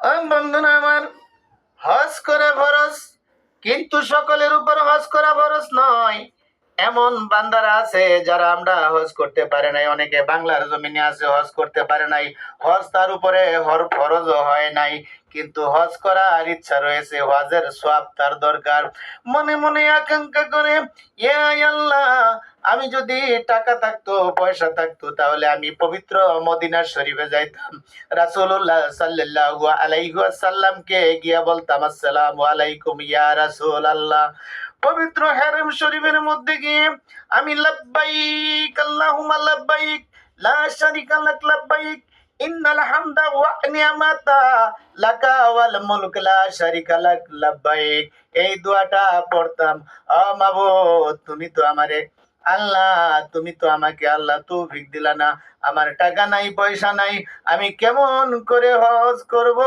বন্ধুরা আমার, হজ করা ফরজ, কিন্তু সকলের উপর হজ করা ফরজ নয়। এমন বান্দারা আছে যারা আমরা হজ করতে পারে নাই, অনেকে বাংলার জমিনে আছে হজ করতে পারে নাই, হজ তার উপরে ফরজও হয় নাই, কিন্তু হজ করার ইচ্ছা রয়েছে, হজের সওয়াব তার দরকার। মনে মনে আকাঙ্ক্ষা করে, ইয়া আল্লাহ, আমি যদি টাকা থাকতো, পয়সা থাকতো, তাহলে আমি পবিত্র মদিনা শরীফে যাইতাম, রাসূলুল্লাহ সাল্লাল্লাহু আলাইহি ওয়াসাল্লামকে গিয়া বলতাম, আসসালামু আলাইকুম ইয়া রাসূলুল্লাহ। পবিত্র হারম শরীফের মধ্যে গিয়ে আমি লাব্বাইক আল্লাহুম্মা লাব্বাইক লা শারিকা লাক লাব্বাইক ইন্নাল হামদা ওয়া নি'মাতা লাকা ওয়াল মুলক লা শারিকা লাক লাব্বাইক, এই দোয়াটা পড়তাম। মাবুদ, তুমি তো আমারে আল্লাহ, তুমি তো আমাকে আল্লাহ তৌফিক দিলা না, আমার টাকা নাই, পয়সা নাই, আমি কেমন করে হজ করব?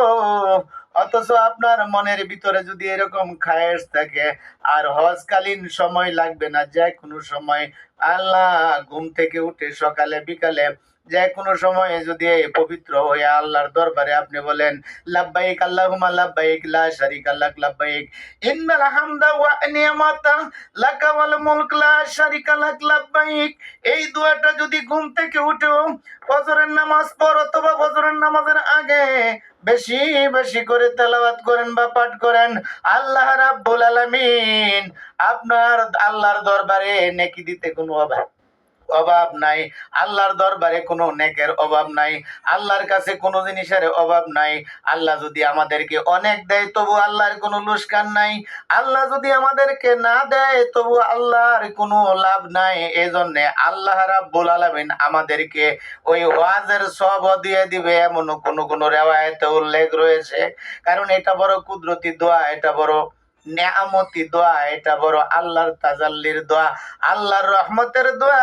অথচ আপনার মনের ভিতরে যদি এরকম খায়েশ থাকে, আর হজকালীন সময় লাগবে না, যে কোনো সময় আল্লাহ, ঘুম থেকে উঠে সকালে বিকালে যে কোনো সময়ে যদি এই পবিত্র হয়ে আল্লাহর দরবারে আপনি বলেন, লাব্বাইক আল্লাহুম্মা লাব্বাইক লা শারিকা লাক লাব্বাইক ইন্নাল হামদা ওয়া নি'মাতা লাকা ওয়াল মুলক লা শারিকা লাক লাব্বাইক, এই দোয়াটা যদি ঘুম থেকে উঠেও ফজরের নামাজ পড় অথবা ফজরের নামাজের আগে বেশি বেশি করে তেলাওয়াত করেন বা পাঠ করেন, আল্লাহ রাব্বুল আলামিন আপনার আল্লাহর দরবারে নেকি দিতে কোনো অভাব নাই, আল্লাহর দরবারে কোনো নেকের অভাব নাই, আল্লাহর কাছে কোনো জিনিসের অভাব নাই। আল্লাহ যদি আমাদেরকে অনেক দেয়, তবু আল্লাহর কোনো লোকসান নাই। আল্লাহ যদি আমাদেরকে না দেয়, তবু আল্লাহর কোনো লাভ নাই। এজন্য আল্লাহ রাব্বুল আলামিন আমাদেরকে ওই ওয়াজের সওয়াব দিয়ে দিবে, এমন কোনো রিওয়ায়াতে উল্লেখ রয়েছে। কারণ এটা বড় কুদরতি দোয়া, এটা বড় নেয়ামতি দোয়া, এটা বড় আল্লাহর তাজাল্লির দোয়া, আল্লাহর রহমতের দোয়া,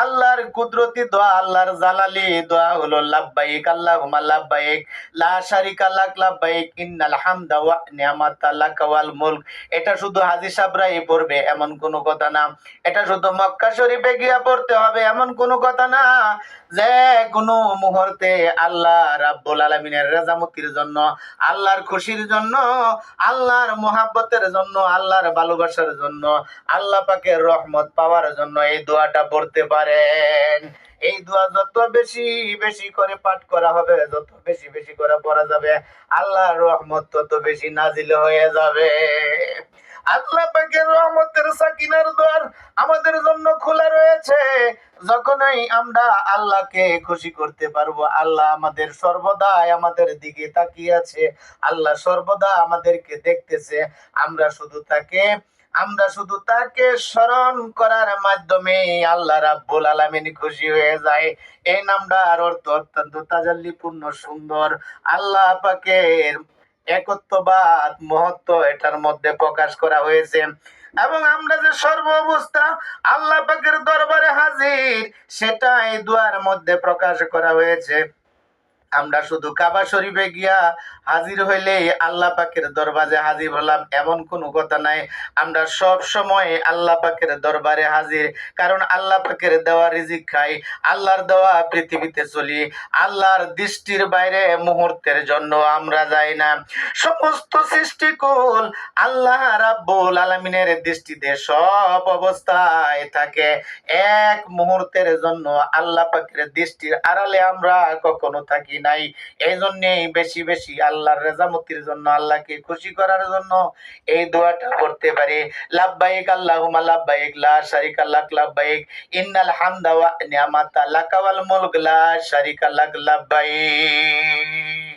আল্লাহর কুদরতি দোয়া, আল্লাহর জালালি দোয়া হলো লাব্বাইক আল্লাহুম্মা লাব্বাইক লা শারিকা লাক লাব্বাইক ইন্নাল হামদা ওয়া নি'মাতা লাকা ওয়াল মুলক। এটা শুধু হাজী সাহেবরাই পড়বে এমন কোনো কথা না, এটা শুধু মক্কা শরীফে গিয়া পড়তে হবে এমন কোনো কথা না। যে কোনো মুহূর্তে আল্লাহ রাব্বুল আলামিনের রাজামতির জন্য, আল্লাহর খুশির জন্য, আল্লাহর মহাব্বতের জন্য, আল্লাহর ভালোবাসার জন্য, আল্লাহ পাকের রহমত পাওয়ার জন্য এই দোয়াটা পড়তে পারেন। এই দোয়া যত বেশি বেশি করে পাঠ করা হবে, যত বেশি বেশি করে পড়া যাবে, আল্লাহর রহমত তত বেশি নাজিল হয়ে যাবে। আল্লাহ পাকের রহমতের সাকিনার দ্বার আমাদের জন্য খোলা রয়েছে। যখনই আমরা আল্লাহকে খুশি করতে পারবো, আল্লাহ আমাদের সর্বদাই আমাদের দিকে তাকিয়ে আছে, আল্লাহ সর্বদা আমাদেরকে দেখতেছে। আমরা শুধু তাকে স্মরণ করার মাধ্যমে আল্লাহ রাব্বুল আলামিন খুশি হয়ে যায়। এই নামটার অর্থ অত্যন্ত তাজাল্লিপূর্ণ, সুন্দর। আল্লাহ পাকের একত্ববাদ, মহত্ব এটার মধ্যে প্রকাশ করা হয়েছে। এবং আমরা যে সর্ব অবস্থা আল্লাহ পাকের দরবারে হাজির, সেটা এই দোয়ার মধ্যে প্রকাশ করা হয়েছে। আমরা শুধু কাবা শরীফে গিয়া হাজির হইলেই আল্লাহ পাকের দরবারে হাজির হলাম এমন কোনো কথা নাই। আমরা সব সময় আল্লাহ পাকের দরবারে হাজির, কারণ আল্লাহ পাকের দেওয়া রিজিক খাই, আল্লাহর দেওয়া পৃথিবীতে চলি, আল্লাহর দৃষ্টির বাইরে মুহূর্তের জন্য আমরা যাই না। সমস্ত সৃষ্টিকুল আল্লাহ রাব্বুল আলামিনের দৃষ্টিতে সব অবস্থায় থাকে, এক মুহূর্তের জন্য আল্লাহ পাকের দৃষ্টির আড়ালে আমরা কখনো থাকি নাই। এই জন্যে বেশি বেশি আল্লাহর রেজামতির জন্য, আল্লাহকে খুশি করার জন্য এই দোয়াটা করতে পারি। লাব্বাইক আল্লাহুম্মা লাব্বাইক লা শারিকা লাক লাব্বাইক ইন্নাল হামদা ওয়া নি'মাতা লাকা ওয়াল মুলক লা শারিকা লাক লাব্বাইক।